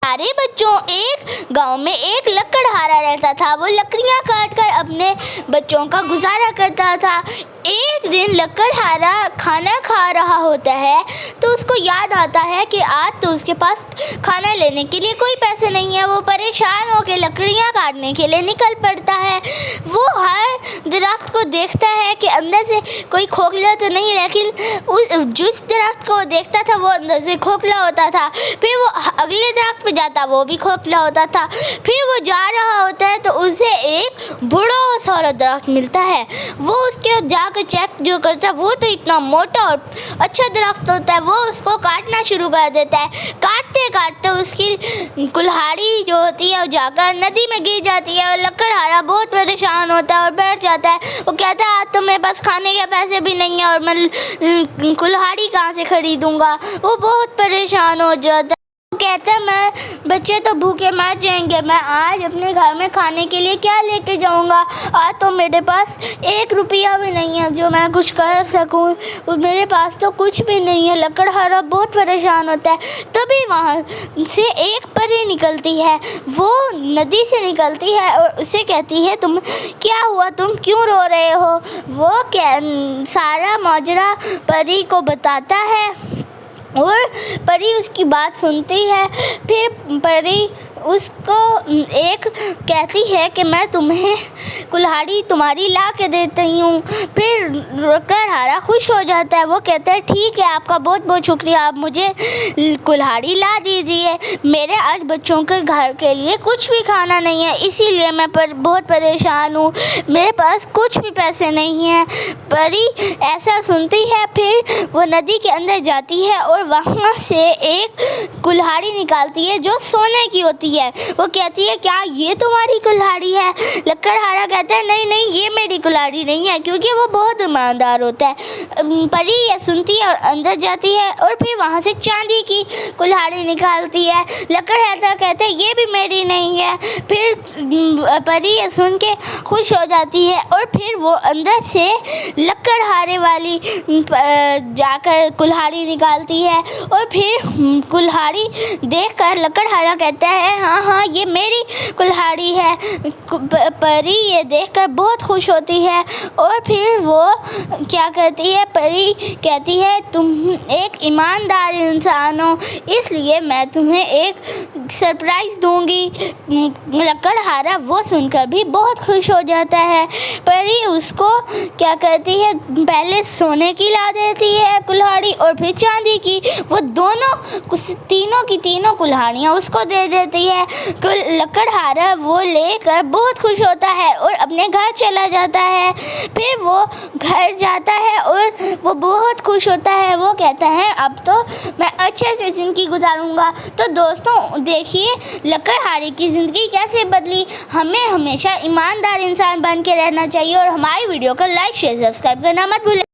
सारे बच्चों एक गांव में एक लकड़हारा रहता था। वो लकड़ियां काट कर अपने बच्चों का गुजारा करता था। एक दिन लकड़हारा खाना खा रहा होता है तो उसको याद आता है कि आज तो उसके पास खाना लेने के लिए कोई पैसे नहीं है। वो परेशान होकर लकड़ियां काटने के लिए निकल पड़ता है। वो हर दरख्त को देखता है कि अंदर से कोई खोखला तो नहीं, लेकिन जिस दरख्त को देखता था वो अंदर से खोखला होता था। फिर वो अगले दरख्त पे जाता, वो भी खोखला होता था। फिर वो जा रहा होता है तो उसे एक बड़ा सारा दरख्त मिलता है। वो उसके जाकर चेक जो करता है, वो तो इतना मोटा और अच्छा दरख्त होता है। वो उसको काटना शुरू कर देता है। काटते काटते उसकी कुल्हाड़ी जो होती है वो जाकर नदी में गिर जाती है और लकड़हारा बहुत परेशान होता है और बैठ जाता है। वो कहता है आज तो मेरे पास खाने के पैसे भी नहीं है और मैं कुल्हाड़ी कहाँ से खरीदूंगा। वो बहुत परेशान हो जाता है। कहता है मैं बच्चे तो भूखे मर जाएंगे, मैं आज अपने घर में खाने के लिए क्या लेके जाऊंगा। आज तो मेरे पास 1 रुपया भी नहीं है जो मैं कुछ कर सकूं। मेरे पास तो कुछ भी नहीं है। लकड़हारा बहुत परेशान होता है। तभी वहाँ से एक परी निकलती है। वो नदी से निकलती है और उसे कहती है तुम क्या हुआ, तुम क्यों रो रहे हो। वो सारा माजरा परी को बताता है और परी उसकी बात सुनती है। फिर परी उसको एक कहती है कि मैं तुम्हें कुल्हाड़ी तुम्हारी ला के देती हूँ। फिर लकड़हारा खुश हो जाता है। वो कहता है ठीक है, आपका बहुत बहुत शुक्रिया, आप मुझे कुल्हाड़ी ला दीजिए। मेरे आज बच्चों के घर के लिए कुछ भी खाना नहीं है, इसीलिए मैं बहुत परेशान हूँ। मेरे पास कुछ भी पैसे नहीं हैं। परी ऐसा सुनती है। फिर वो नदी के अंदर जाती है और वहाँ से एक कुल्हाड़ी निकालती है जो सोने की होती है। वो कहती है क्या ये तुम्हारी कुल्हाड़ी है। लकड़हारा कहता है नहीं नहीं, ये मेरी कुल्हाड़ी नहीं है, क्योंकि वो बहुत ईमानदार होता है। परी ये सुनती है और अंदर जाती है और फिर वहाँ से चांदी की कुल्हाड़ी निकालती है। लकड़हारा कहता है ये भी मेरी नहीं है। फिर परी ये सुन के खुश हो जाती है और फिर वो अंदर से लकड़हारे वाली जाकर कुल्हाड़ी निकालती है और फिर कुल्हाड़ी देखकर लकड़हारा कहता है हाँ हाँ ये मेरी कुल्हाड़ी है। परी ये देखकर बहुत खुश होती है और फिर वो क्या करती है, परी कहती है तुम एक ईमानदार इंसान हो, इसलिए मैं तुम्हें एक सरप्राइज़ दूंगी। लकड़हारा वो सुनकर भी बहुत खुश हो जाता है। परी उसको क्या करती है, पहले सोने की ला देती है कुल्हाड़ी और फिर चांदी की। वो दोनों तीनों की तीनों कुल्हाड़ियाँ उसको दे देती है। लकड़हारा वो लेकर बहुत खुश होता है और अपने घर चला जाता है। फिर वो घर जाता है और वो बहुत खुश होता है। वो कहता है अब तो मैं अच्छे से ज़िंदगी गुजारूंगा। तो दोस्तों देखिए लकड़हारे की ज़िंदगी कैसे बदली। हमें हमेशा ईमानदार इंसान बन के रहना चाहिए और हमारी वीडियो को लाइक शेयर सब्सक्राइब करना मत भूलें।